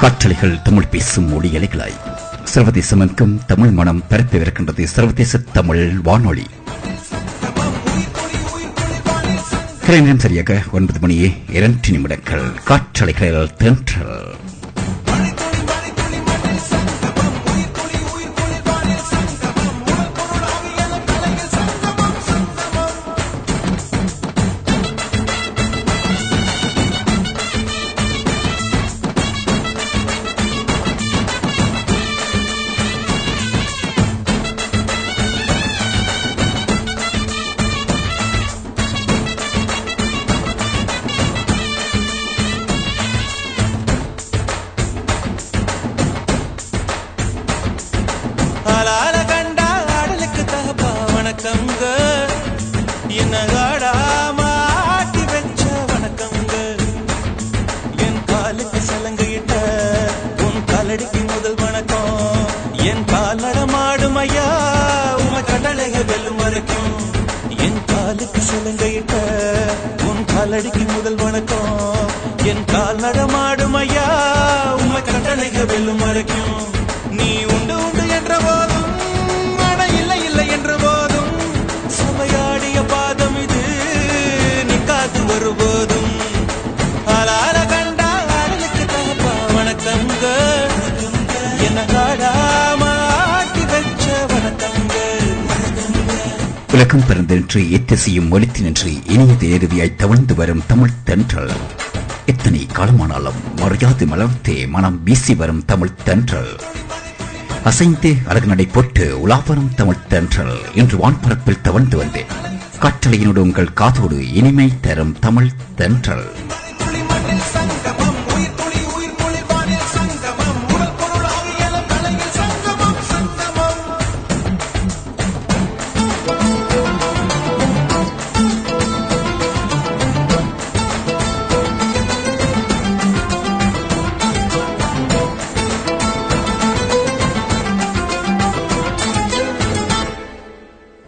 காற்றலைகள் தமிழ் பேசும் மொழியலைகளாய் சர்வதேசமெங்கும் தமிழ் மனம் பரப்பவிருக்கின்றது. சர்வதேச தமிழ் வானொலி நேரம் சரியாக 9 மணியே 2 நிமிடங்கள். காற்றலைகளில் தென்றல் காலடிக்கு முதல் வணக்கம். என் கால் நடமாடும் ஐயா உம்மை கட்டளைக வெல்லும் வரைக்கும். நீ உண்டு உண்டு என்ற போதும் மன இல்லை இல்லை என்ற போதும் சபையாடிய பாதம் இது நீ காத்து வருபோதும். ஆளார கண்டா ஆடலுக்கு தகப்பா வணக்கங்க. என்ன காடாம ஆட்டி வச்ச வணக்கங்க. உலகம் பிறந்தென்று எத்திசையும் ஒலித்து நின்று இனிய தேருவியாய் தவழ்ந்து வரும் தமிழ் தென்றல். எத்தனை காலமானாலும் மறையாது மலர்த்தே மனம் வீசி வரும் தமிழ் தென்றல். அசைந்து அழகு நடை போட்டு உலாவரும் தமிழ் தென்றல். இன்று வான்பரப்பில் தவழ்ந்து வந்தேன். காற்றலையினோடு உங்கள் காதோடு இனிமை தரும் தமிழ் தென்றல்.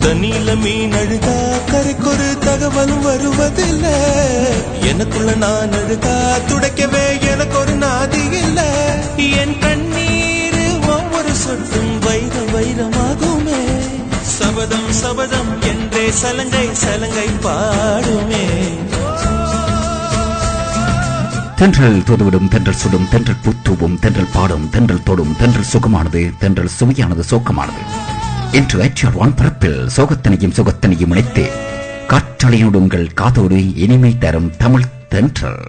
தண்ணியில மீன் அழுதா கரைக்கொரு தகவலும் வருவதில்ல. எனக்குள்ள நான் அழுதா துடைக்கவே எனக்கு ஒரு நாதி இல்ல. என் கண்ணீர் ஒவ்வொரு சொட்டும் வைரம் வைரமாகுமே. சபதம் சபதம் என்றே சலங்கை சலங்கை பாடுமே. தென்றல் தோதுவிடும், தென்றல் சுடும், தென்றல் பூத்தூவும், தென்றல் பாடும், தென்றல் தொடும், தென்றல் சுகமானது, தென்றல் சுவையானது, சோக்கமானது. இன்று ஐடிஆர் வான்பரப்பில் சோகத்தனையும் சுகத்தனையும் இணைத்து காற்றலையோடு உங்கள் காதோடு இனிமை தரும் தமிழ் தென்றல்.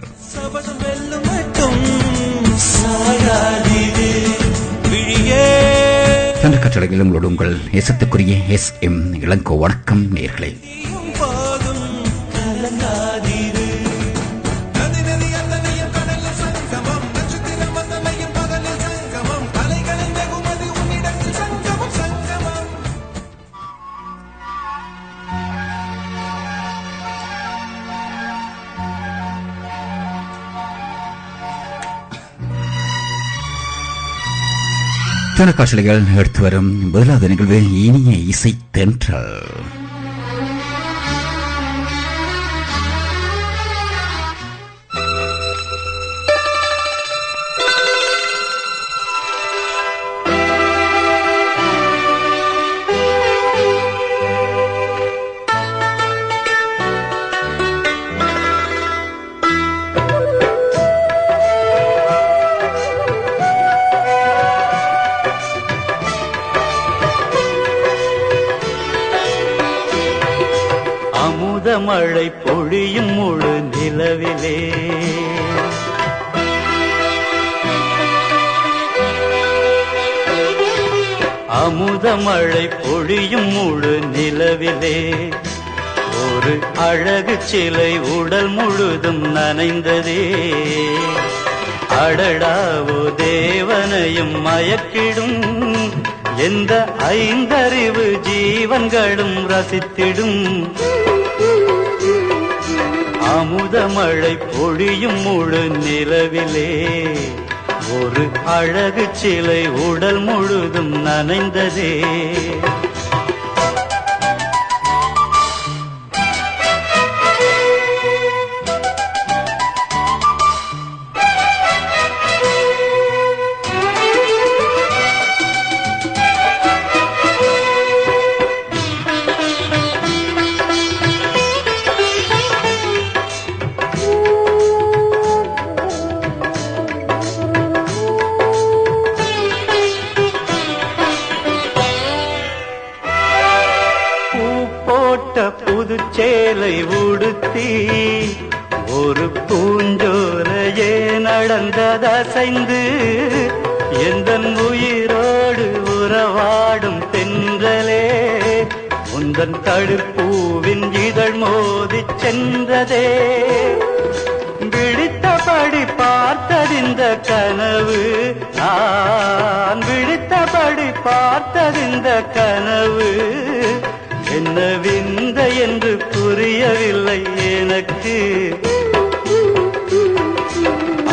தென்றல் காற்றலையில் உங்களோடு உங்கள் எசத்துக்குரிய SM இளங்கோ. வணக்கம் நேயர்களே. காட்சிகள் எடுத்து வரும் முதலாவது நிகழ்வு இனிய இசை தென்றல். மழை பொழியும் முழு நிலவிலே அமுத மழை பொழியும் முழு நிலவிலே ஒரு அழகு சிலை உடல் முழுதும் நனைந்ததே. அடடாவோ தேவனையும் மயக்கிடும் எந்த ஐந்தறிவு ஜீவன்களும் ரசித்திடும். அமுத மழை பொழியும் முழு நிலவிலே ஒரு அழகு சிலை உடல் முழுதும் நனைந்ததே. பூச்சேலை உடுத்தி ஒரு பூஞ்சோலையே நடந்ததசைந்து எந்தன் உயிரோடு உறவாடும் தென்றலே உந்தன் தடுப்பூவின் இதழ் மோதிச் சென்றதே விழித்தபடி பார்த்ததிந்த கனவு நான் விழித்தபடி பார்த்ததிந்த கனவு என்ன விந்த என்று புரியவில்லை எனக்கு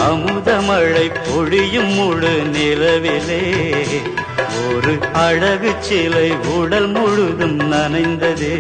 அமுதமழை பொழியும் முழு நிலவிலே ஒரு அழகு சிலை உடல் முழுதும் நனைந்ததே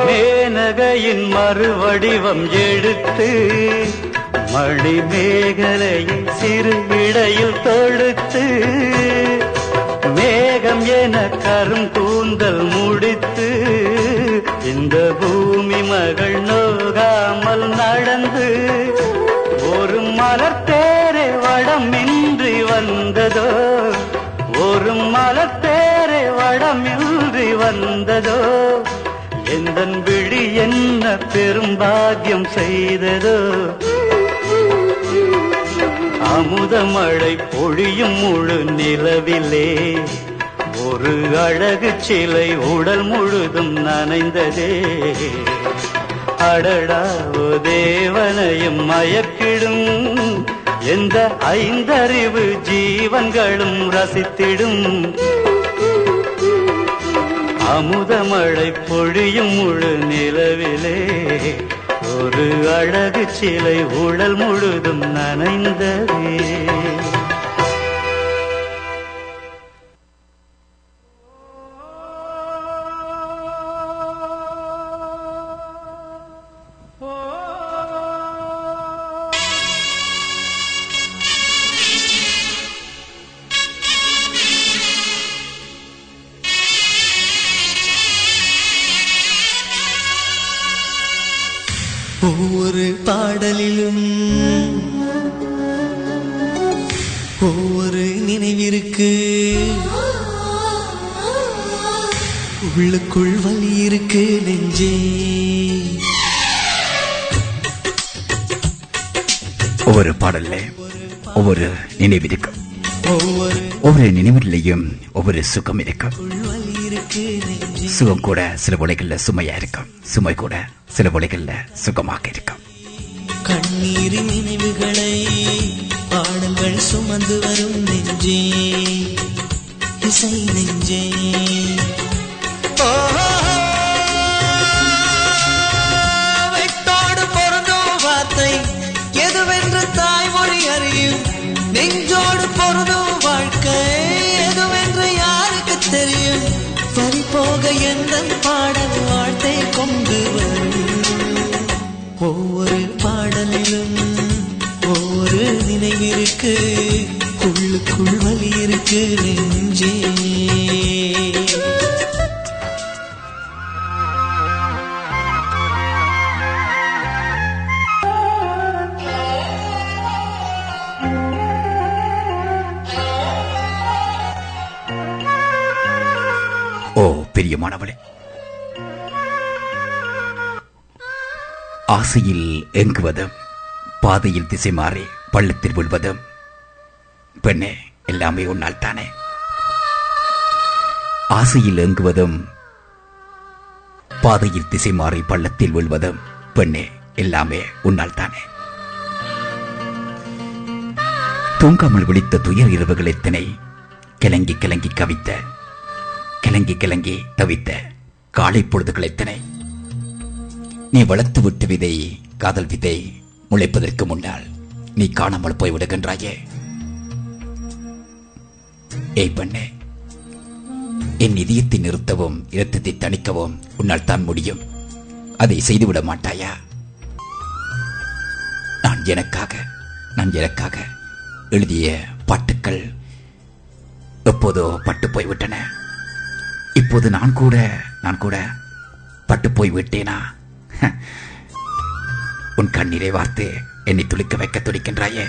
மேனகையின் மறுவடிவம் எடுத்து மணிமேகலையை சிறு இடையில் தொடுத்து மேகம் என கரும் கூந்தல் முடித்து இந்த பூமி மகள் நோகாமல் நடந்து ஒரு மலர்த்தேரை வடமின்றி வந்ததோ ஒரு மலர்த்தேரை வடமின்றி வந்ததோ எந்தன் விழி என்ன பெரும்பாக்கியம் செய்ததோ அமுதமழை பொழியும் முழு நிலவிலே ஒரு அழகு சிலை உடல் முழுதும் நனைந்ததே அடடா ஓ தேவனையும் மயக்கிடும் எந்த ஐந்தறிவு ஜீவன்களும் ரசித்திடும் அமுதமழை பொழியும் முழு நிலவிலே ஒரு அழகு சிலை உடல் முழுதும் நனைந்ததே ஒவ்வொரு பாடலிலும் ஒவ்வொரு நினைவிருக்கு உள்ளுக்குள் வலி இருக்கு நெஞ்சே ஒவ்வொரு பாடல்ல ஒவ்வொரு நினைவிருக்கும் ஒவ்வொரு நினைவிலையும் ஒவ்வொரு சுகம் இருக்கும் சுகம் கூட சில வேளைகள்ல சுமையா இருக்கும் சுமை கூட சில வேளைகள்ல சுகமாக இருக்கும் கண்ணீரின் நினைவுகளை பாடல்கள் சுமந்து வரும் நெஞ்சே இசை நெஞ்சே வெட்டோடு பொருந்தும் வார்த்தை எதுவென்று தாய்மொழி அறியும் நெஞ்சோடு பொருந்தும் வாழ்க்கை எதுவென்று யாருக்கு தெரியும் பறிபோக எந்த பாடல் வாழ்த்தை கொண்டு வரும் ஒவ்வொரு பாடலிலும் ஒவ்வொரு நினைவிருக்கு உள்ளுக்குள் வலி இருக்கு நெஞ்சே ஓ பிரியமானவளே, ஆசையில் ஏங்குவதும் பாதையில் திசை மாறி பள்ளத்தில் விழுவதும் பெண்ணே எல்லாமே உன்னால் தானே. ஆசையில் ஏங்குவதும் பாதையில் திசை மாறி பள்ளத்தில் விழுவதும் பெண்ணே எல்லாமே உன்னால் தானே. தூங்காமல் விழித்த துயர் இரவுகள் எத்தனை, கிளங்கி கிளங்கி கவித்த, கிளங்கி கிளங்கி தவித்த காலை பொழுதுகள் எத்தனை. நீ வளர்த்து விட்டு விதை, காதல் விதை முளைப்பதற்கு முன்னால் நீ காணாமல் போய் விடுகின்றாயே. ஏய் பெண்ணே, என் இதயத்தை நிறுத்தவும் இரத்தத்தை தணிக்கவும் உன்னால் தான் முடியும். அதை செய்துவிட மாட்டாயா? நான் எனக்காக நான் எனக்காக எழுதிய பாட்டுக்கள் எப்போதோ பட்டு போய்விட்டன. இப்போது நான் கூட பட்டு போய் விட்டேனா? உன் கண்ணீரை வார்த்து என்னை துளிக்க வைக்க துடிக்கின்றாயே.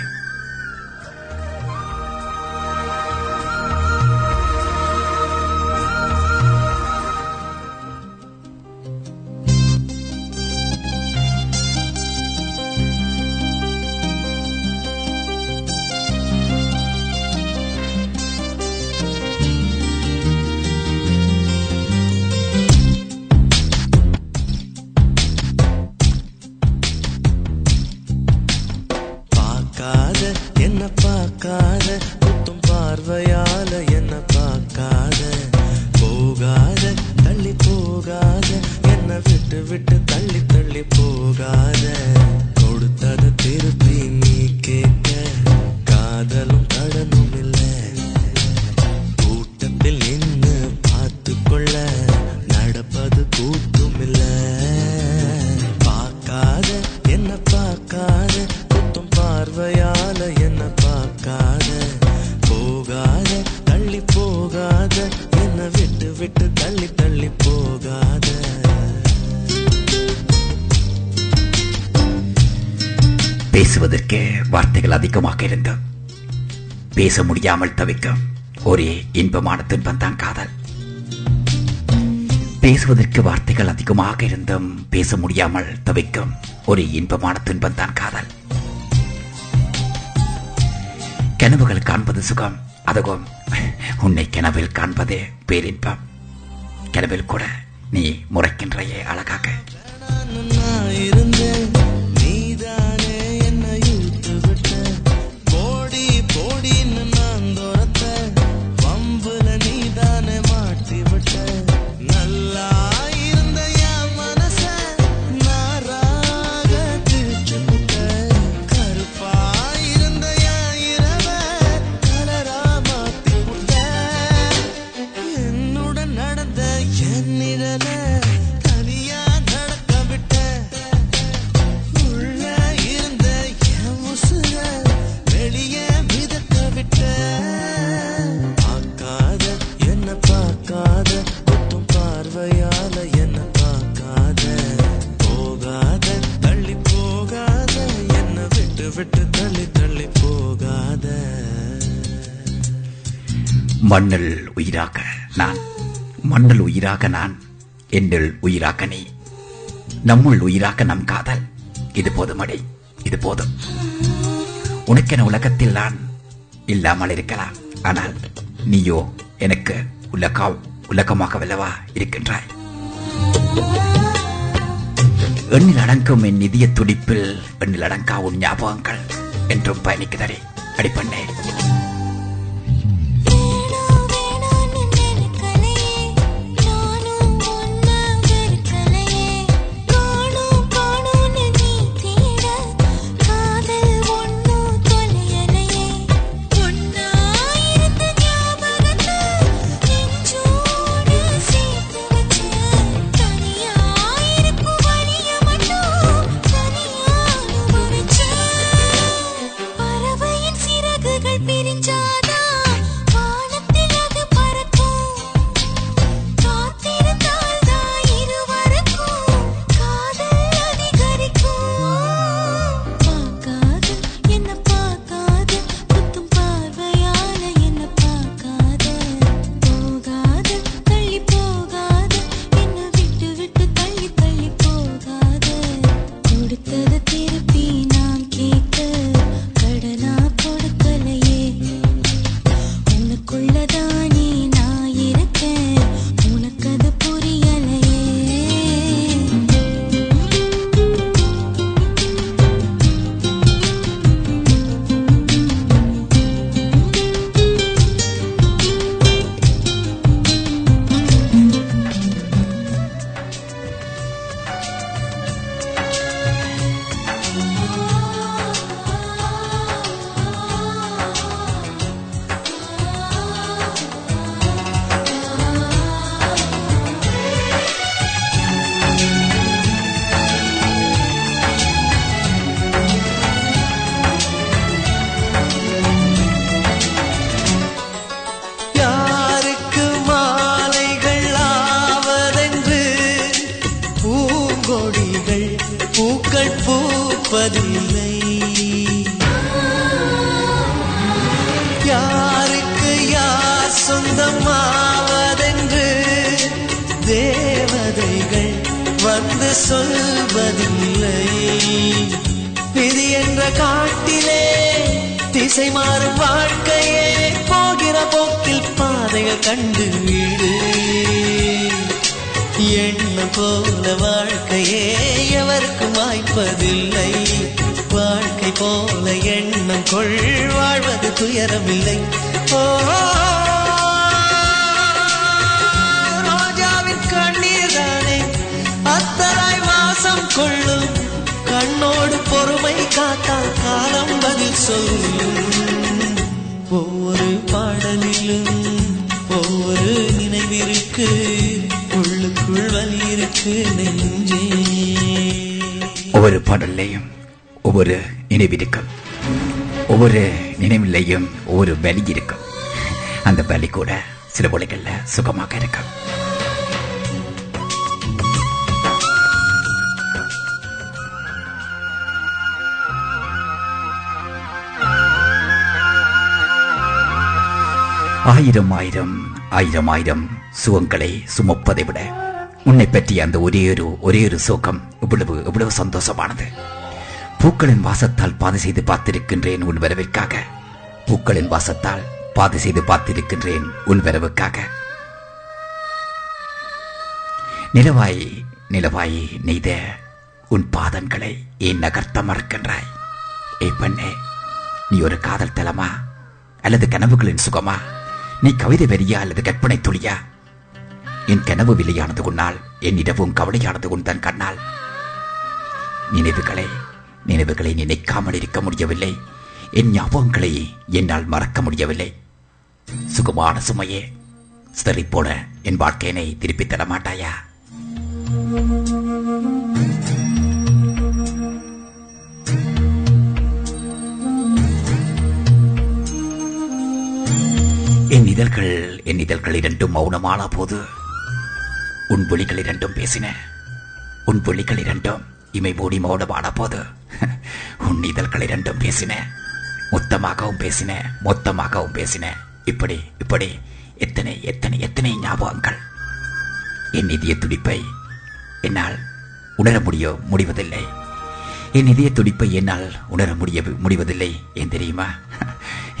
என்ன பார்க்காத குத்தும் பார்வையால என்ன பார்க்காத போகாத தள்ளி போகாத என்ன விட்டு விட்டு தள்ளி தள்ளி போகாத கொடுத்தது திருப்பி நீ கேட்க காதலும் கடனும் இல்லை கூட்டத்தில் நின்று பார்த்து கொள்ள நடப்பது கூத்தும் இல்லை பார்க்காத என்ன பார்க்காத குத்தும் பார்வையால என்ன பார்க்காத போகாத தள்ளி போகாத என்ன விட்டு விட்டு தள்ளி தள்ளி போகாத. பேசுவதற்கு வார்த்தைகள் அதிகமாக இருந்தும் பேச முடியாமல் தவிக்கும் ஒரே இன்பமான துன்பம் தான் காதல். பேசுவதற்கு வார்த்தைகள் அதிகமாக இருந்தும் பேச முடியாமல் தவிக்கும் ஒரு இன்பமான துன்பம் தான் காதல். கனவுகள் காண்பது சுகம், அதுவும் உன்னை கனவில் காண்பதே பேரின்பம். கனவில் கூட நீ முறைக்கின்றையே அழகாக. மண்ணல் உயிராக நான், மண்ணல் உயிராக நான், என்னுள் உயிராக நீ, நம்முள் உயிராக நம் காதல். இது போதும் அடி, இது போதும். உனக்கென உலகத்தில் நான் இல்லாமல் இருக்கலாம், ஆனால் நீயோ எனக்கு உலகமாகவல்லவா இருக்கின்றாய். எண்ணில் அடங்கும் என் நிதிய துடிப்பில் எண்ணில் அடங்கா உன் ஞாபகங்கள் என்றும் பயணிக்குதரே அடிப்பண்ணே. பிரிந்து பூக்கள் பூப்பதில்லை. யாருக்கு யார் சொந்தமாவதென்று தேவதைகள் வந்து சொல்வதில்லை. விதி என்ற காட்டிலே திசை மாறும் வாழ்க்கையே போகிற போக்கில் பாதைகள் கண்டு வீடு. எண்ணம் போல வாழ்க்கையே எவருக்கும் வாய்ப்பதில்லை. வாழ்க்கை போல எண்ணம் கொள் வாழ்வது துயரமில்லை. ஓ ரோஜாவின் கண்ணீர் தானே அத்தராய் வாசம் கொள்ளும். கண்ணோடு பொறுமை காத்தால் காலம் பதில் சொல்லும். ஒவ்வொரு பாடலிலும் ஒவ்வொரு நினைவிற்கு உள்ளுக்குள் வலி இருக்கு நெஞ்சே. ஒவ்வொரு பாடல்லையும் ஒவ்வொரு நினைவிருக்கும், ஒவ்வொரு நினைவிலையும் ஒவ்வொரு வலி இருக்கும். அந்த வலி கூட சில வேளைகள்ல சுகமாக இருக்கும். ஆயிரம் ஆயிரம் ஆயிரம் ஆயிரம் சுகங்களை சுமப்பதை விட உன்னை பற்றி அந்த ஒரே ஒரு சுகம் இவ்வளவு சந்தோஷமானது. பூக்களின் வாசத்தால் பாதை செய்து பார்த்திருக்கின்றேன் உன் வரவிற்காக. பூக்களின் வாசத்தால் பாதை செய்து பார்த்திருக்கின்றேன் உன் வரவுக்காக. நிலவாய் நிலவாய் நெய்த உன் பாதங்களை ஏன் நகர்த்த மறக்கின்றாய்? ஏ பெண்ணே, நீ ஒரு காதல் தலமா அல்லது கனவுகளின் சுகமா? நீ கவிதை வரியா அல்லது கற்பனை துளியா? என் கனவு விலையானது உன்னால், என் இரவும் கவலையானது உன் தன் கண்ணால். நினைவுகளை நினைக்காமல் இருக்க முடியவில்லை. என் ஞாபகங்களை என்னால் மறக்க முடியவில்லை. சுகமான சுமையே, சிதறி போன என் வாழ்க்கையினை திருப்பித் தர மாட்டாயா? என் இதழ்கள் இரண்டும் மௌனமான போது உன் விழிகள் இரண்டும் பேசின. உன் விழிகள் இரண்டும் இமை மூடி மௌனமான போது உன் இதழ்கள் இரண்டும் பேசின. மொத்தமாகவும் பேசின. இப்படி எத்தனை எத்தனை எத்தனை ஞாபகங்கள். என் இதய துடிப்பை என்னால் உணர முடிவதில்லை. என் இதய துடிப்பை என்னால் உணர முடிவதில்லை. ஏன் தெரியுமா?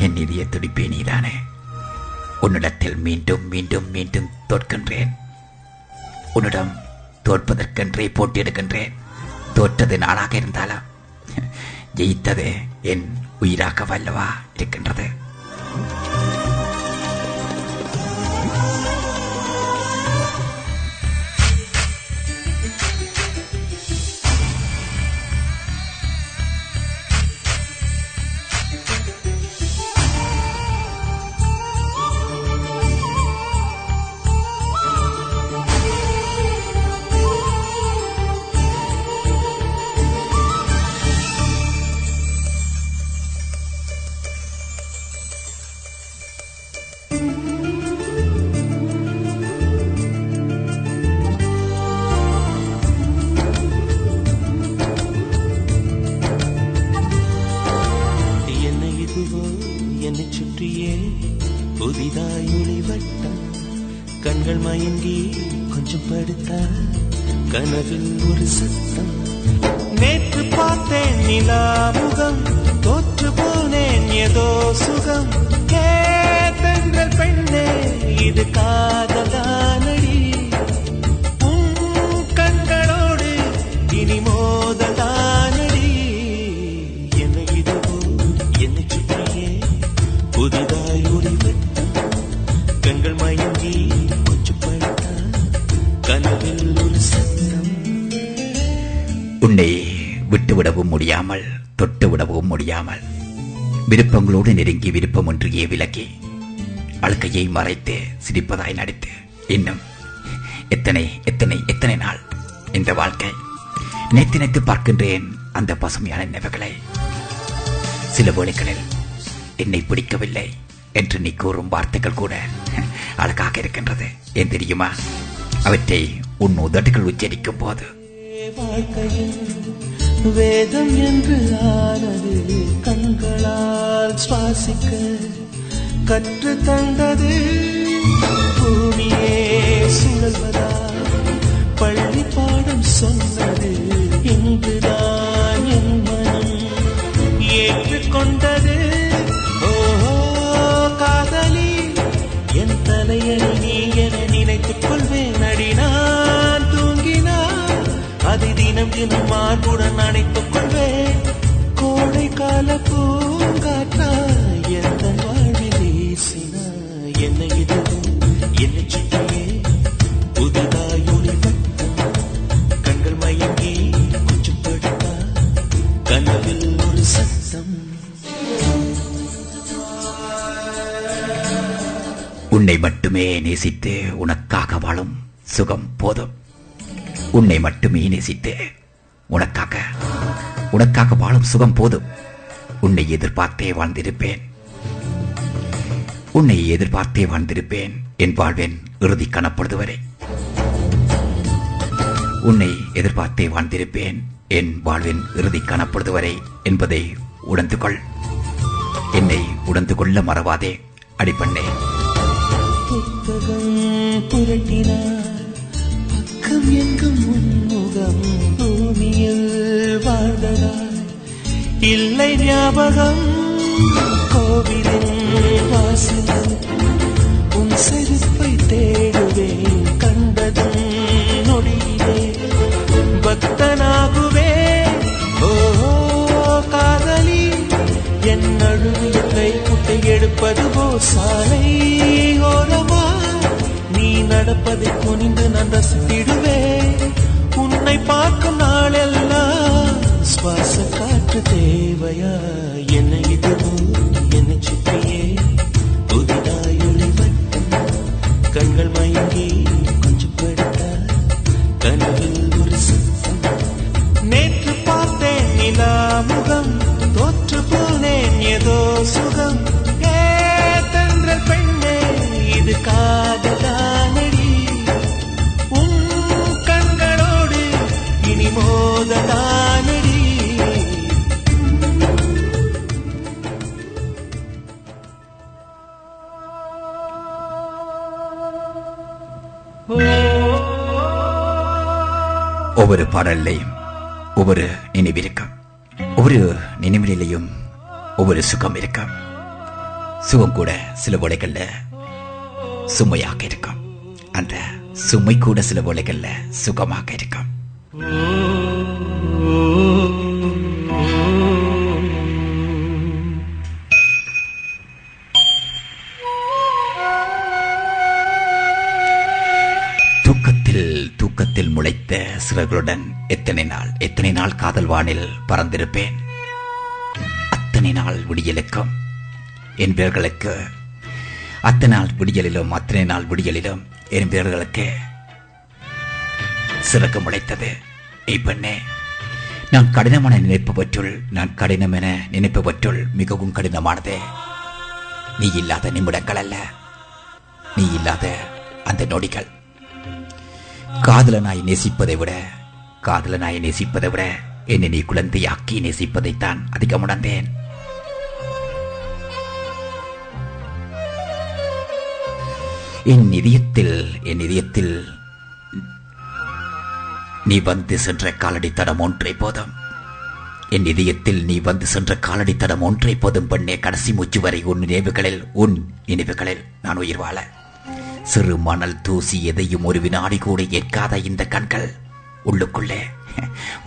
என் இதய துடிப்பே நீதானே. உன்னிடத்தில் மீண்டும் மீண்டும் மீண்டும் தோற்கின்றேன். உன்னிடம் தோற்பதற்கென்றே போட்டியிடுகின்றேன். தோற்றது நானாக இருந்தாலும் ஜெயித்தது என் உயிராக வல்லவா இருக்கின்றது. கண்கள் மயங்கி கொஞ்சம் படுத்தா கனவில் ஒரு சத்தம். நேற்று பார்த்தேன் நிலா முகம், தோற்று போனேன் ஏதோ சுகம். கேட்டங்கள் பெண்ணே இது காதலானடி, உன் கண்களோடு இனி மோதலானடி. என்னை இதுவோ என்னை சுற்றியே புதிதாய் ஒளிவட்டம். கண்கள் மயங்கி கொஞ்சம் படுத்தா கனவில் ஒரு சத்தம். உன்னை விட்டுவிடவும் முடியாமல் தொட்டு விடவும் முடியாமல் விருப்பங்களோடு நெருங்கி விருப்பமொன்றையே விலக்கி அழுக்கையை மறைத்து சிரிப்பதாய் நடித்து இன்னும் எத்தனை எத்தனை எத்தனை நாள் இந்த வாழ்க்கை. நினைத்து பார்க்கின்றேன் அந்த பசுமையான நினைவுகளை. சில வேளைகளில் என்னை பிடிக்கவில்லை என்று நீ கூறும் வார்த்தைகள் கூட அழகாக இருக்கின்றது. ஏன் தெரியுமா? அவற்றை உன் உதடுகள் உச்சரிக்கும் போது வாழ்க்கையில் வேதம் என்று ஆனது கண்களால் சுவாசிக்க கற்று தந்தது பூமியே சுழல்வதா பள்ளி பாடம் சொன்னது இங்குதான் என் மனம் ஏற்றுக்கொண்டது. ஓஹோ காதலி என் தலையணி நீ என நினைத்துக் கொள்வேன் அடி. நான் தூங்கினான் அதை தினம் தினம் மார்புடன் அணைத்துக் கொள்வேன். கோடை கால பூங்காற்றா எந்த வாழ்வில் வீசினா என்ன இதுவும் என்னை சுற்றியே புதிதாய் ஒளிவட்டம் கண்கள் மயங்கி கொஞ்சம் படுத்தா கனவில் ஒரு சத்தம். உன்னை மட்டுமே நேசித்து உனக்காக வாழும் சுகம் போதும். உன்னை மட்டுமே நேசித்து உனக்காக வாழும் சுகம் போதும். உன்னை எதிர்பார்த்தே வாழ்ந்திருப்பேன் என் வாழ்வின் இறுதி கணப்பொழுது வரை. உன்னை எதிர்பார்த்தே வாழ்ந்திருப்பேன் என் வாழ்வின் இறுதி கணப்பொழுது வரை என்பதை உணர்ந்து கொள். என்னை உணர்ந்து கொள்ள மறவாதே அடிப்பண்ணே. புத்தகம் புரட்டினார் பக்கம் எங்கும் உன்முகம் பூமியில் வாழ்ந்ததாய் இல்லை ஞாபகம். கோவிலின் வாசலில் உன் செருப்பை தேடுவேன் கண்டதும் நொடியிலே பக்தனாகுவேன். ஓ காதலி என் அழுவிய கை குட்டை எடுப்பது போ சாலை ஓரமா நீ நடப்பதை குனிந்து நான் ரசித்திடுவேன். உன்னை பார்க்கும் நாளெல்லாம் சுவாச காற்று தேவையா என்ன இதுவும் என்னை சுற்றியே புதிதாய் ஒளிவட்டம் கண்கள் மயங்கி கொஞ்சம் படுத்த கனவில் ஒரு சத்தம். நேற்று பார்த்தேன் நிலா முகம் தோற்று போனேன் ஏதோ சுகம். ஏ தென்றல் பெண்ணே இது காதலானடி உன் கண்களோடு இனி மோதலானடி. ஒவ்வொரு பாடலையும் ஒவ்வொரு நினைவிருக்கும். ஒவ்வொரு நினைவிலையும் ஒவ்வொரு சுகம் இருக்கும். சுகம் கூட சில வேளைகள்ல சுமையாக இருக்கும். அந்த சுமை கூட சில வேளைகள்ல சுகமாக இருக்கும். தூக்கத்தில் முளைத்த சிறகுடன் எத்தனை நாள் காதல் வானில் பறந்திருப்பேன். அத்தனை நாள் விடியலுக்கும் என் பேர்களுக்கு அத்தனை நாள் விடியலிலும் என் பேர்களுக்கு சிறகு முளைத்தது. பெண்ணே, நான் கடினமென நினைப்பவற்றுள் மிகவும் கடினமானது நீ இல்லாத நிமிடங்கள் அல்ல, நீ இல்லாத அந்த நொடிகள். காதலனாய் நேசிப்பதை விட என்னை நீ குழந்தையாக்கி நேசிப்பதைத்தான் அதிகம் உணர்ந்தேன். என் இதயத்தில் நீ வந்து சென்ற காலடி தடம் ஒன்றே போதும். என் இதயத்தில் நீ வந்து சென்ற காலடி தடம் ஒன்றே போதும் பெண்ணே. கடைசி மூச்சு வரை உன் நினைவுகளில் நான் உயிர் வாழ. சிறு மணல் தூசி எதையும் ஒரு வினாடி கூட ஏற்காத இந்த கண்கள் உள்ளுக்குள்ளே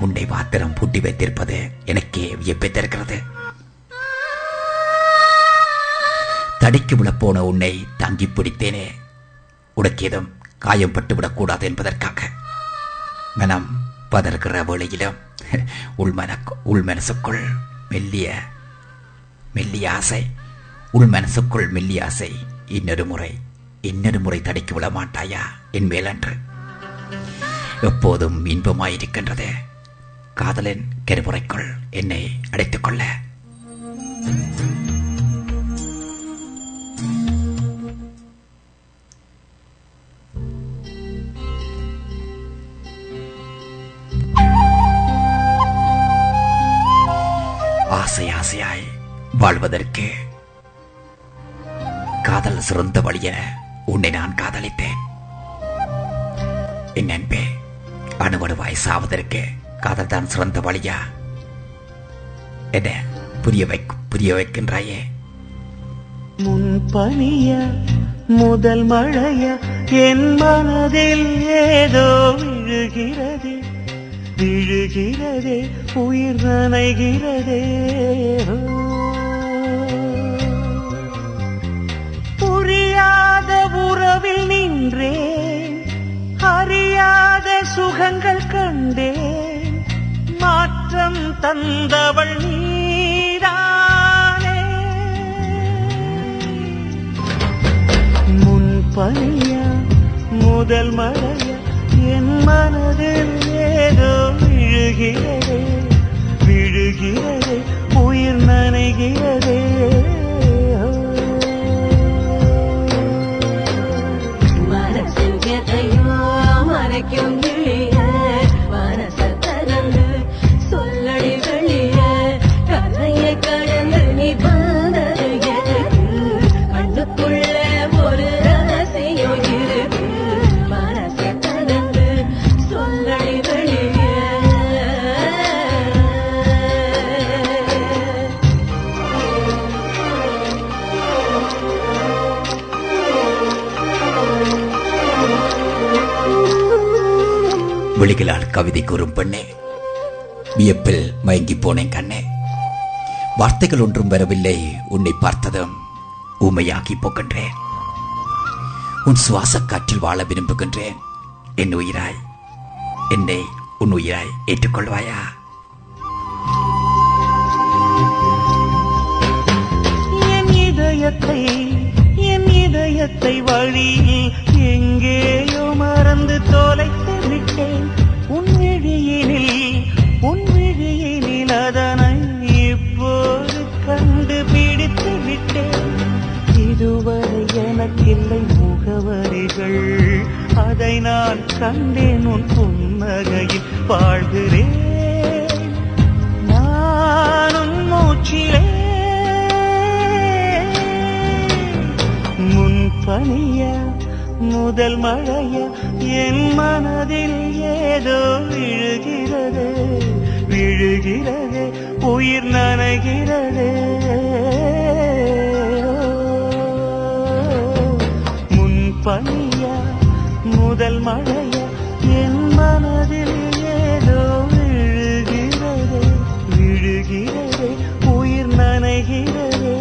உன்னை பாத்திரம் பூட்டி வைத்திருப்பது எனக்கே வியப்பை தருகிறது. தடிக்கு விழப்போன உன்னை தாங்கி பிடித்தேனே, உனக்கேதும் காயம் பட்டுவிடக் கூடாது என்பதற்காக. மனம் பதறுகிற வேளையிலும் உள்மனசுக்குள் மெல்லிய ஆசை. இன்னொரு முறை தடிக்கு விட மாட்டாயா என் மேலன்று? எப்போதும் இன்பமாயிருக்கின்றது காதலின் கருமுறைக்குள் என்னை அடைத்துக் கொள்ள. ஆசையாய் வாழ்வதற்கு காதல் சிறந்த வழிய உன்னை நான் காதலித்தேன். என் அன்பே, அணுவணுவாய் சாவதற்கு காதல் தான் சிறந்த வழியா? என்ன புரிய வைக்கின்றாயே? முன்பனிய முதல் மழைய என் மனதில் ஏதோ விழுகிறதே விழுகிறதே, உயிர் நனைகிறதே. புரியாத உறவில் நின்றேன், அறியாத சுகங்கள் கண்டேன். மாற்றம் தந்தவள் நீதானே. முன்பனியா முதல் மழைய என் மனதில் ஏதோ விழுகிறதே விழுகிறதே, உயிர் நனைகிறதே. மனசில் எதையோ மறைக்கும் கிளிய, மனச தரந்து சொல்லடி வெளிய, கரையை கடந்து நீ வந்தது எதுக்கு? கண்ணுக்குள்ள ஒரு ரகசியம் இருக்கு. மனச தரந்து சொல்லடி வெளிய. விழிகளால் கவிதை கூறும் பெண்ணே, வியப்பில் மயங்கி போனேன் கண்ணே. வார்த்தைகள் ஒன்றும் வரவில்லை, உன்னை பார்த்ததும் ஊமையாகி போகின்றேன். உன் சுவாச காற்றில் வாழ விரும்புகின்றேன். என் உயிராய் என்னை உன் உயிராய் ஏற்றுக்கொள்வாயா? என் இதயத்தை வழியில் எங்கேயோ மறந்து தொலைத்து விட்டேன். உன் விழியினில் அதனை இப்போது கண்டுபிடித்து விட்டேன். இதுவரை எனக்கில்லை முகவரிகள், அதை நான் கண்டேன் உன் புன்னகையில் வாழ்கிறேன். நானும் மூச்சிலே முன்பனிய முதல் மழைய என் மனதில் ஏதோ விழுகிறது விழுகிறது, உயிர் நனைகிறது. முன்பனிய முதல் மழைய என் மனதில் ஏதோ விழுகிறது விழுகிறது, உயிர் நனைகிறது.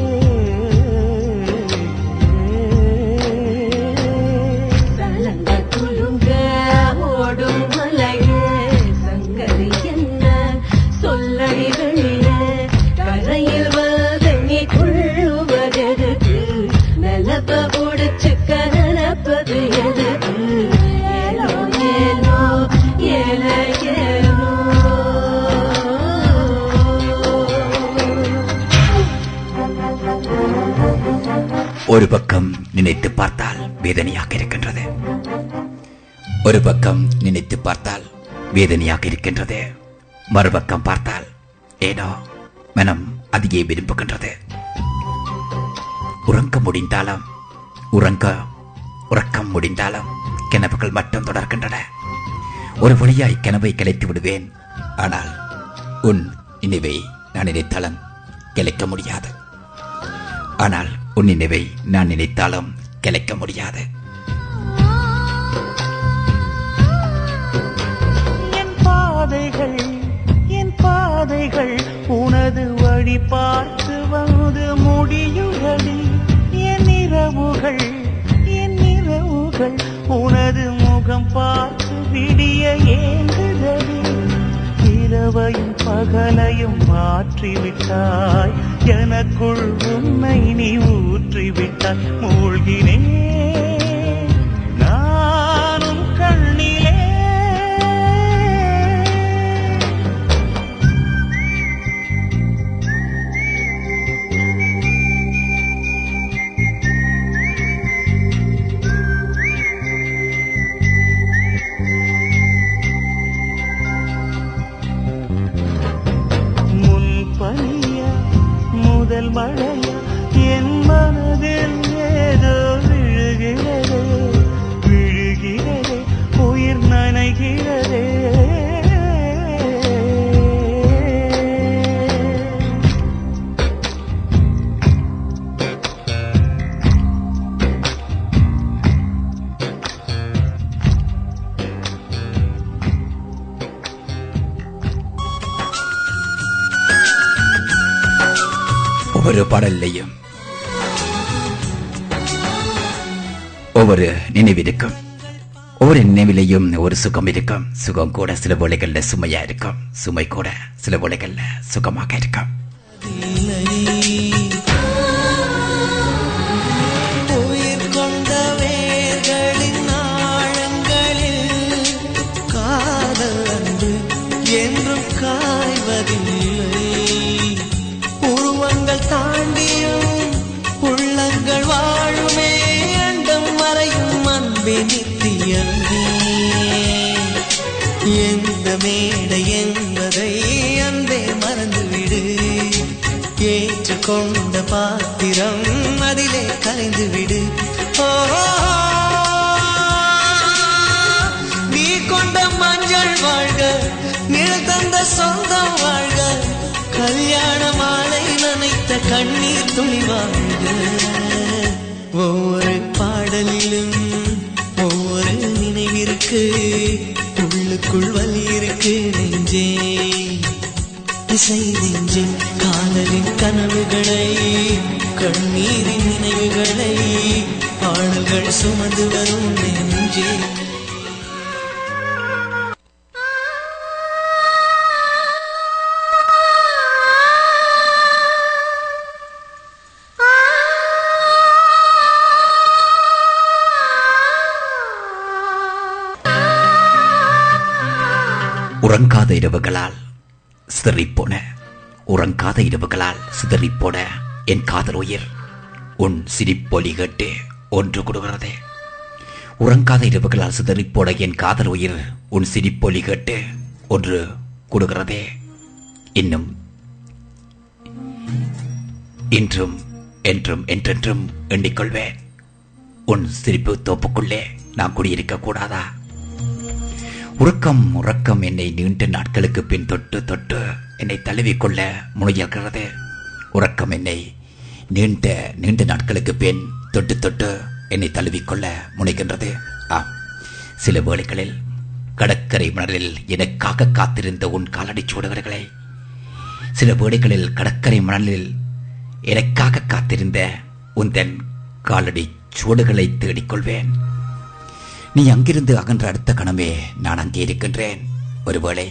ஒரு பக்கம் நினைத்து பார்த்தால் வேதனையாக இருக்கின்றது, ஒரு பக்கம் நினைத்து பார்த்தால் வேதனையாக இருக்கின்றது, மறுபக்கம் பார்த்தால் ஏனோ மனம் அதிகே விரும்புகின்றது. உறக்கம் முடிந்தாலும் கனவுகள் மட்டும் தொடர்கின்றன. ஒரு வழியாய் கனவை கலைத்து விடுவேன். ஆனால் உன் நினைவை நான் நினைத்தாலும் கிளைக்க முடியாது. ஆனால் உன் நினைவை நான் நினைத்தாலும் கிளைக்க முடியாது. என் பாதைகள் உனது வழி பார்த்து வந்து முடியுதடி. என் இரவுகள் உனது முகம் பார்த்து விடிய ஏங்குதடி. இரவையும் பகலையும் மாற்றிவிட்டாய், எனக்குள் உன்னை நீ ஊற்றிவிட்டாய். மூழ்கினேன் நானும் கண்ணிலே. முன்பனிய ஒவ்வொரு பாடல்லையும் ஒவ்வொரு நினைவிருக்கும். ஒவ்வொரு நினைவிலையும் ஒரு சுகம் இருக்கும். சுகம் கூட சில வேளைகள்ல சுமையா இருக்கும். சுமை கூட சில வேளைகள்ல சுகமாக இருக்கும். உயிர் கொண்ட வேர்களின் ஆழங்களில் காதல் அன்பு என்றும் காய்வதில்லை. உருவங்கள் தாண்டியும் உள்ளங்கள் வாழுமே. அண்டம் மறையும் அன்பே நித்தியமே. எந்த மேடை என்பதை அன்பே மறந்துவிடு. ஏற்றுக்கொண்ட பாத்திரம் அதிலே கலைந்து விடு. நீ கொண்ட மஞ்சள் வாழ்க, நிழல் தந்த சொந்தம் வாழ்க. கல்யாண மாலை நனைத்த கண்ணீர் துளி வாழ்க. ஒவ்வொரு பாடலிலும் ஒவ்வொரு நினைவிற்கு. உள்ளுக்குள் வலி இருக்கு நெஞ்சே. இசை நெஞ்சே காதலின் கனவுகளை, கண்ணீரின் நினைவுகளை பாடல்கள் சுமந்து வரும் நெஞ்சே. உறங்காத இரவுகளால் சிதறிப்போன, உறங்காத இரவுகளால் சிதறிப்போன என் காதல் உயிர் உன் சிரிப்பொலி கேட்டு ஒன்று கொடுகிறது. உறங்காத இரவுகளால் சிதறிப்போன என் காதல் உயிர் உன் சிரிப்பொலி கேட்டு ஒன்று கொடுக்கிறதே. இன்னும் இன்றும் என்றும் என்றென்றும் எண்ணிக்கொள்வேன். உன் சிரிப்பு தோப்புக்குள்ளே நான் குடியிருக்க கூடாதா? உறக்கம் உறக்கம் என்னை நீண்ட நாட்களுக்கு பின் தொட்டு தொட்டு என்னை தழுவிக்கொள்ள முனைகிறது. உறக்கம் என்னை நீண்ட நீண்ட நாட்களுக்கு பின் தொட்டு தொட்டு என்னை தழுவிக்கொள்ள முனைகின்றது. சில வேளைகளில் கடற்கரை மணலில் எனக்காக காத்திருந்த உன் காலடி சூடுகளை, சில வேளைகளில் கடற்கரை மணலில் எனக்காக காத்திருந்த உந்தன் காலடி சூடுகளை தேடிக்கொள்வேன். நீ அங்கிருந்து அகன்ற அடுத்த கணமே நான் அங்கே இருக்கின்றேன். ஒருவேளை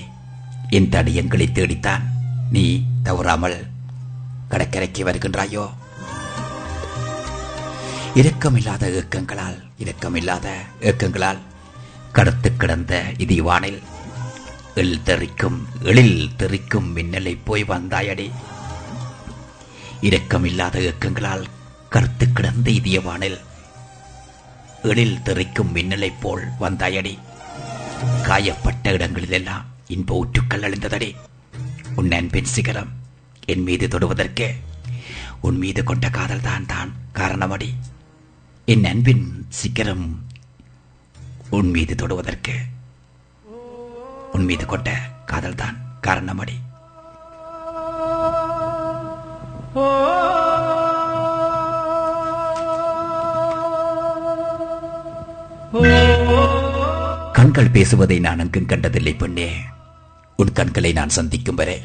என் தடியங்களை தேடித்தான் நீ தவறாமல் கடற்கரைக்கு வருகின்றாயோ? இரக்கமில்லாத ஏக்கங்களால் கடத்து கிடந்த இதிவானில் எழில் தெறிக்கும் மின்னலை போய் வந்தாயடி. இரக்கமில்லாத ஏக்கங்களால் கருத்து கிடந்த இதயவானில் எழில் தெறிக்கும் மின்னலை போல் வந்தாயடி. காயப்பட்ட இடங்களிலெல்லாம் இன்ப ஊற்றுக்கள் அழிந்ததடி. உன் அன்பின் சிகரம் என் மீது தொடுவதற்கு உன் மீது கொண்ட காதல் தான் காரணமடி. என் அன்பின் சிகரம் உன் மீது தொடுவதற்கு உன் மீது கொண்ட காதல் தான் காரணமடி. கண்கள் பேசுவதை நான் அங்கும் கண்டதில்லை பெண்ணே. உன் கண்களை நான் சந்திக்கும் வரை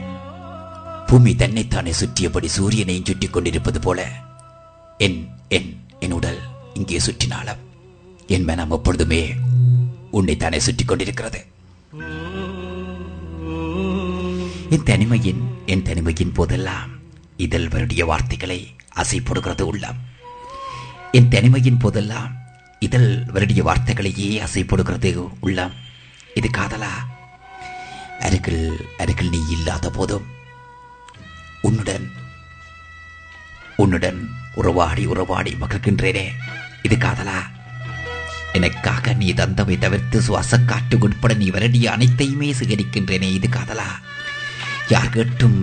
பூமி தன்னைத்தானே சுற்றியபடி சூரியனையும் சுற்றி கொண்டிருப்பது போல என் உடல் இங்கே சுற்றினாலும் என் மனம் எப்பொழுதுமே உன்னைத்தானே சுற்றி கொண்டிருக்கிறது. என் தனிமையின் போதெல்லாம் இதழ் வருடைய வார்த்தைகளை அசைப்படுகிறது உள்ளம். என் தனிமையின் போதெல்லாம் இதழ் வருடைய வார்த்தைகளையே அசைப்படுகிறது உள்ளம். இது காதலா? அருகில் நீ இல்லாத போதும் உன்னுடன் உறவாடி மகிழ்கின்றேனே. இது காதலா? எனக்காக நீ தந்தவை தவிர்த்து சுவாச காற்று உட்பட நீ வருடிய அனைத்தையுமே சேகரிக்கின்றேனே. இது காதலா? யார் கேட்டும்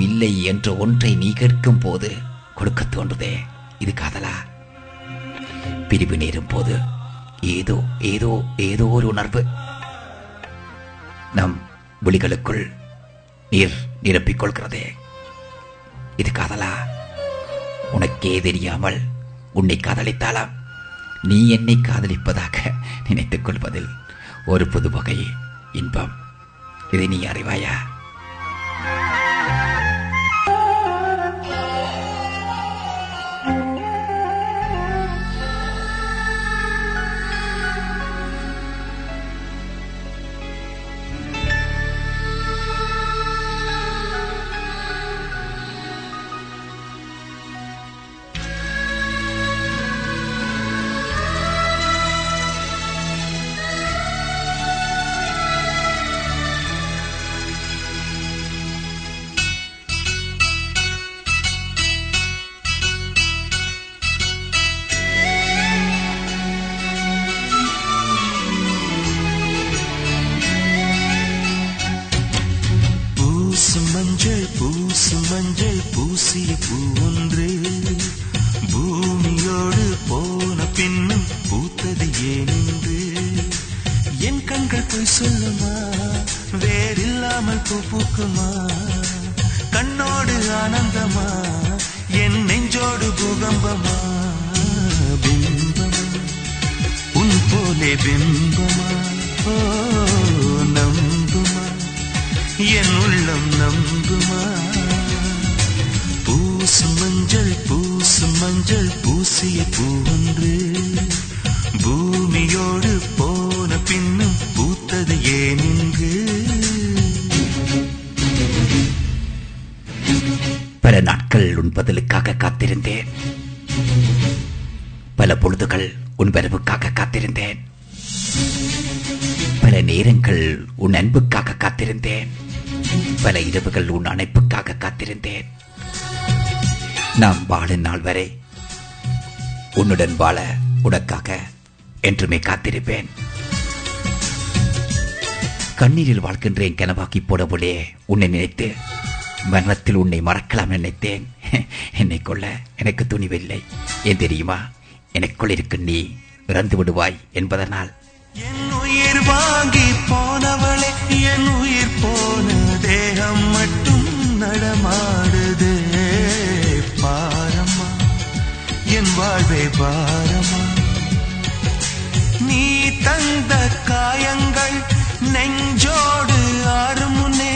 இல்லை என்ற ஒன்றை நீ கேட்கும் போது கொடுக்க தோன்றுதே. இது காதலா? பிரிவு நேரும் போது ஏதோ ஏதோ ஏதோ ஒரு உணர்வு நம் விழிகளுக்குள் நீர் நிரப்பிக் கொள்கிறதே. இது காதலா? உனக்கே தெரியாமல் உன்னை காதலித்தாலாம் நீ என்னை காதலிப்பதாக நினைத்துக் கொள்வதில் ஒரு புது வகை இன்பம். இதை நீ அறிவாயா? மஞ்சள் பூசிய பூ ஒன்று பூமியோடு போன பின்னும் பூத்தது ஏனென்று என் கண்கள் போய் சொல்லுமா வேறில்லாமல் பூ பூக்குமா கண்ணோடு ஆனந்தமா என் நெஞ்சோடு பூகம்பமா பிம்பமா உன் போலே பிம்பமா ஓ நம்புமா என் உள்ளம் நம்புமா பூசும் மஞ்சள் பூசிய பூ ஒன்று பூமியோடு போன பின்னும் பூத்தது ஏனென்று பல நாட்கள் உன் பதிலுக்காக காத்திருந்தேன் பல பொழுதுகள் உன் வரவுக்காக காத்திருந்தேன் பல நேரங்கள் உன் அன்புக்காக காத்திருந்தேன் பல இரவுகள் உன் அணைப்புக்காக காத்திருந்தேன் நாம் வாழும் நாள் வரை உன்னுடன் வாழ உனக்காக என்றுமே காத்திருப்பேன் கண்ணீரில் வாழ்கின்றேன் கனவாக்கி போடவுள்ளே உன்னை நினைத்து மரணத்தில் உன்னை மறக்கலாம் நினைத்தேன் என்னை கொள்ள எனக்கு துணிவில்லை ஏன் தெரியுமா எனக்குள் இருக்கும் நீ இறந்து விடுவாய் என்பதனால் என் உயிர் வாங்கி போனவளே என் உயிர் போன தேகம் மட்டும் நடமாடுது பாரம்மா என் வாழ்வே பாரம்மா நீ தந்த காயங்கள் நெஞ்சோடு ஆறும் முன்னே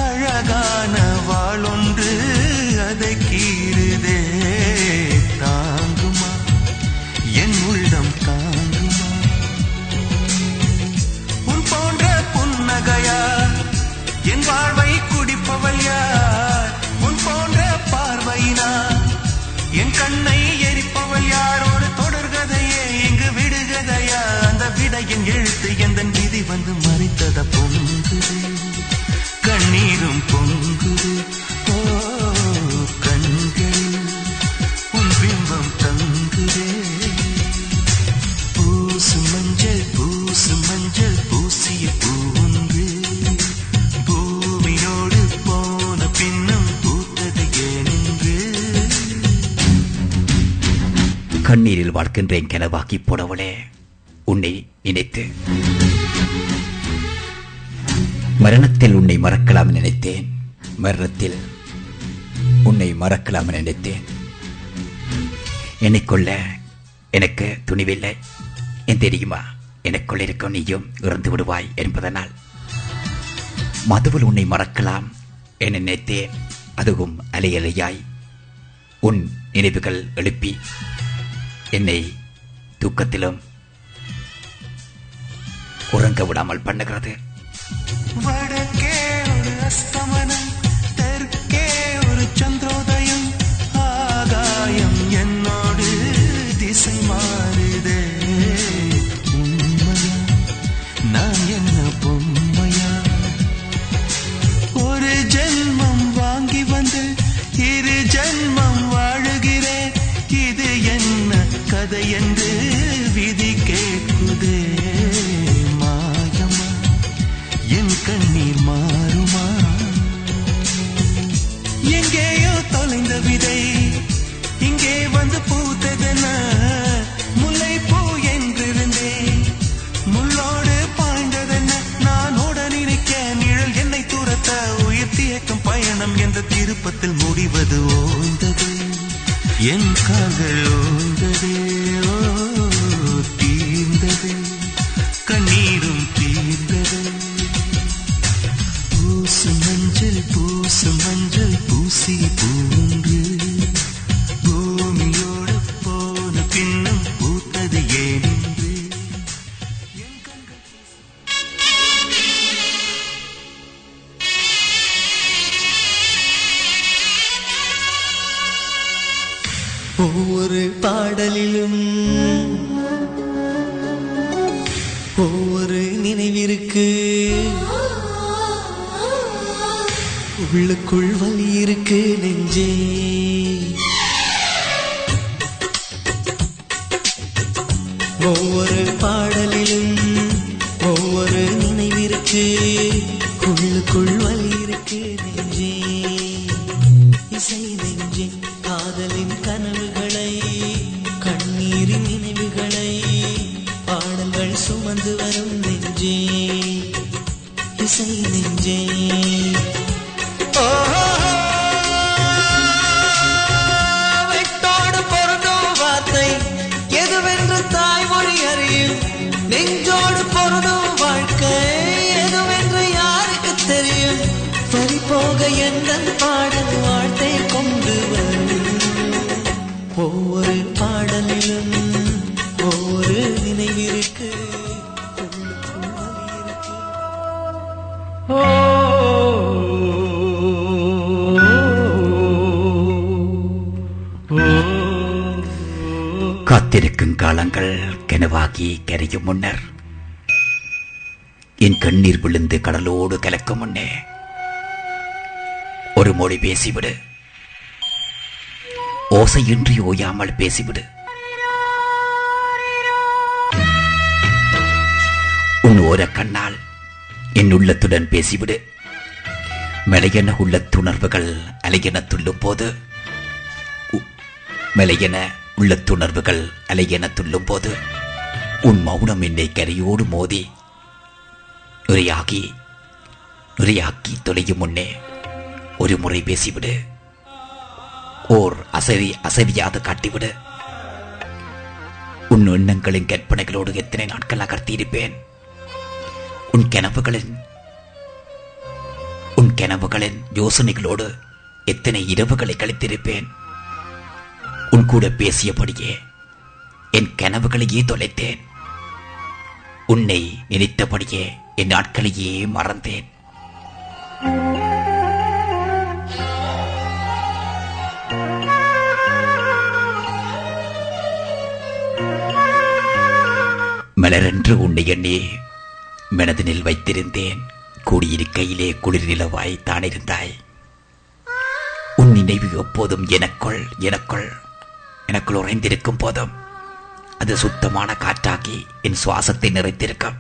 அழகான வாளொன்று அதை கீறுதே தாங்குமா என் உள்ளம் தாங்குமா உன் போன்ற புன்னகையார் என் வாழ்வை குடிப்பவள் யார் உன் போன்ற பார்வையினார் என் கண்ணை எரிப்பவள் யார் ஒரு தொடர்கதையே இங்கு விடுகதையா அந்த விடையின் எழுத்து எந்த விதி வந்து மறைத்தத பொங்குது கண்ணீரும் பொங்குது ஓ கண்களில் உன் பிம்பம் தங்குதே பூசு மஞ்சள் பூசிய பூ ஒன்று பூமியோடு போன பின்னும் பூத்தது ஏனென்று கண்ணீரில் வாழ்கின்றேன் கனவாக்கி போடவளே உன்னை நினைத்து மரணத்தில் உன்னை மறக்கலாம் நினைத்தேன் மரணத்தில் உன்னை மறக்கலாம் நினைத்தேன் என்னை கொள்ள எனக்கு துணிவில்லை ஏன் தெரியுமா எனக்குள் இருக்கும் நீயும் இறந்து விடுவாய் என்பதனால் மதுவில் உன்னை மறக்கலாம் என நினைத்தேன் அதுவும் அலையலையாய் உன் நினைவுகள் எழுப்பி என்னை தூக்கத்திலும் உறங்க விடாமல் பண்ணுகிறது வடக்கே ஒரு அஸ்தமனம் தெற்கே ஒரு சந்திரோதயம் ஆகாயம் என்னோடு திசை மாறுதே உண்மையா நான் என்ன பொம்மையா ஒரு ஜென்மம் வாங்கி வந்து இரு ஜென்மம் வாழுகிறேன் இது என்ன கதை என்று விதி கேட்குதே மாயமா என் கண்ணீர் மாறுமா எங்கேயோ தொலைந்த விதை இங்கே வந்து பூத்ததென முல்லை பூ என்றிருந்தேன் முள்ளோடு பாய்ந்ததென்ன நான் ஓட நினைக்க நிழல் என்னை துரத்த உயிர் தியக்கம் பயணம் என்ற திருப்பத்தில் முடிவது ஓய்ந்தது என் கால்கள் ஓய்ந்ததே ஓ தீர்ந்தது கண்ணீரும் தீர்ந்தது பூசு மஞ்சள் பூசிய பூ ஒன்று பூமியோடு போன பின்னும் பூத்தது ஏனென்று ஒவ்வொரு பாடலிலும் ஒவ்வொரு நினைவிற்கு உள்ளுக்குள் வலி இருக்கு நெஞ்சே ஒவ்வொரு பாடலிலும் ஒவ்வொரு நினைவிற்கு உள்ளுக்குள் வலி இருக்கு நெஞ்சே இசை நெஞ்சே காதலின் கனவுகளை கண்ணீரின் நினைவுகளை பாடல்கள் சுமந்து வரும் நெஞ்சே இசை நெஞ்சே வெட்டோடு பொருந்தும் வார்த்தை எதுவென்று தாய்மொழி அறியும் நெஞ்சோடு பொருந்தும் வாழ்க்கை எதுவென்று யாருக்கு தெரியும் பறிபோக எந்த பாடல் வாழ்த்தை கொண்டு வரும் ஒவ்வொரு பாடலிலும் ஒவ்வொரு நினைவிற்கு காத்திருக்கும் காலங்கள் கனவாகி கரையும் முன்னர் என் கண்ணீர் விழுந்து கடலோடு கலக்கும் முன்னே ஒரு மொழி பேசிவிடு, ஓசையின்றி ஓயாமல் பேசிவிடு. உன் ஓர கண்ணால் என் உள்ளத்துடன் பேசிவிடு. மெலையென உள்ளத்துணர்வுகள் அலையென துள்ளும் போது மெலையென உள்ளத்துணர்வுகள் அலையென துள்ளும் போது உன் மௌனம் என்னை கரையோடு மோதி நுரையாக்கி தொலையும் முன்னே ஒரு முறை பேசிவிடு. ஓர் அசைவியாது காட்டிவிடு. உன் எண்ணங்களின் கற்பனைகளோடு எத்தனை நாட்கள் அகர்த்தியிருப்பேன். உன் கனவுகளின் யோசனைகளோடு எத்தனை இரவுகளை கழித்திருப்பேன். உன் கூட பேசியபடியே என் கனவுகளையே தொலைத்தேன். உன்னை நினைத்தபடியே என் நாட்களையே மறந்தேன். மலரென்று உன்னை எண்ணி மனதினில் வைத்திருந்தேன். கூடியிருக்கையிலே குளிர் நிலவாய் தானிருந்தாய். உன் நினைவு எப்போதும் எனக்குள் உறைந்திருக்கும் போதும் அது சுத்தமான காற்றாகி என் சுவாசத்தை நிறைத்திருக்கும்.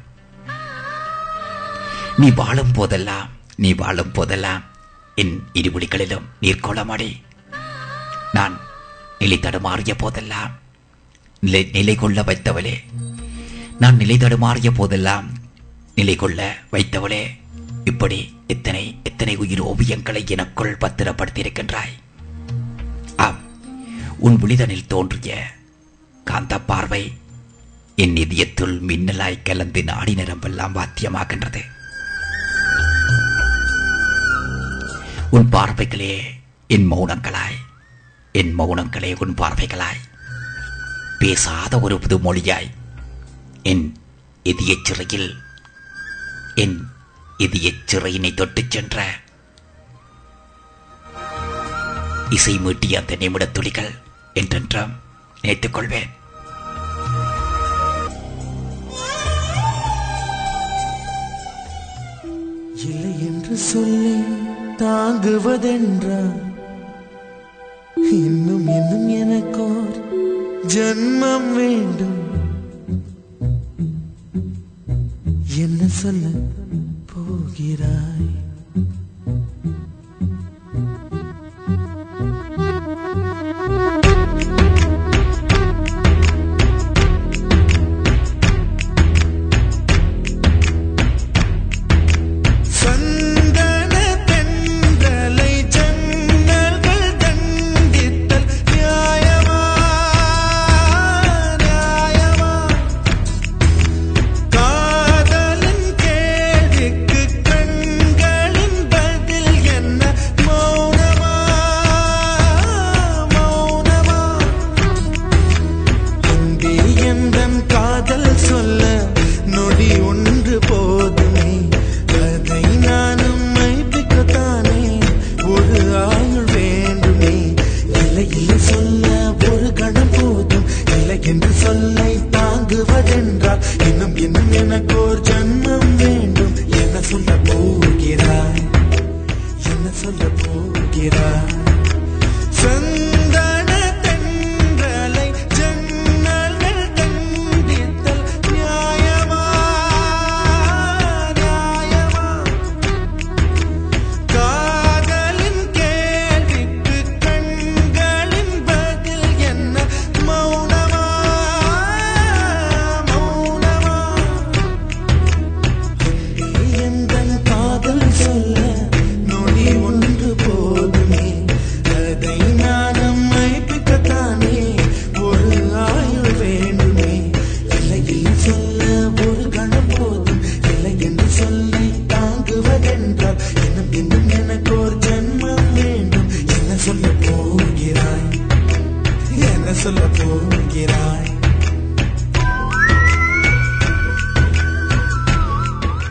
நீ வாழும் போதெல்லாம் என் இருவிழிகளிலும் நீர்கோளமடி. நான் நிலை தடுமாறிய போதெல்லாம் நிலை கொள்ள வைத்தவளே, நான் நிலை தடுமாறிய போதெல்லாம் நிலை கொள்ள வைத்தவளே, இப்படி எத்தனை உயிர் ஓவியங்களை எனக்குள் பத்திரப்படுத்தியிருக்கின்றாய். ஆம், உன் விழிதனில் தோன்றிய காந்த பார்வை என் இதயத்துள் மின்னலாய் கலந்து நாடி நரம்பெல்லாம் வாத்தியமாகின்றது. உன் பார்வைகளே என் மௌனங்களே உன் பார்வைகளாய் பேசாத ஒரு புது மொழியாய் என் இதயச் சிறையினை தொட்டுச் சென்ற இசை மீட்டிய அந்த நிமிடத் துளிகள் என்றென்றும் நினைத்துக் கொள்வேன். இல்லை என்று சொல்லி தாங்குவதென்றா இன்னும் எனக்கோர் ஜன்மம் வேண்டும். என்ன சொல்ல போகிறாய்? காதலின் கேள்விக்கு கண்களின்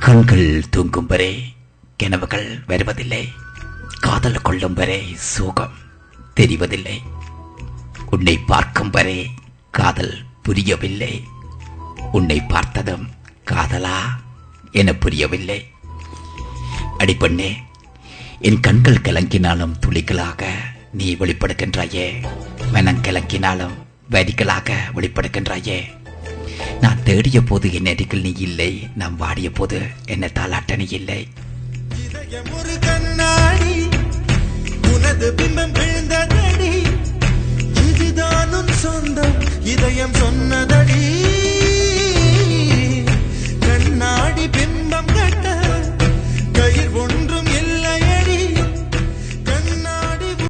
கண்கள் தூங்கும் வரை கனவுகள் வருவதில்லை. காதல் கொள்ளும் வரை சோகம் தெரிவதில்லை. உன்னை பார்க்கும் வரை காதல் புரியவில்லை. உன்னை பார்த்ததும் காதலா என புரியவில்லை. அடிப்பண்ணே, என் கண்கள் கலங்கினாலும் துளிகளாக நீ வெளிப்படுகின்றாயே. மனம் கலங்கினாலும் வரிகளாக வெளிப்படுகின்றாயே. நான் தேடிய போது என் அருகில் நீ இல்லை. நான் வாடிய போது என்ன தாளாட்ட நீ இல்லை. ஒரு கண்ணாடி உனது பிம்பம் விழுந்ததடி. இதுதான் உன் சொந்தம் இதயம் சொன்னதடி.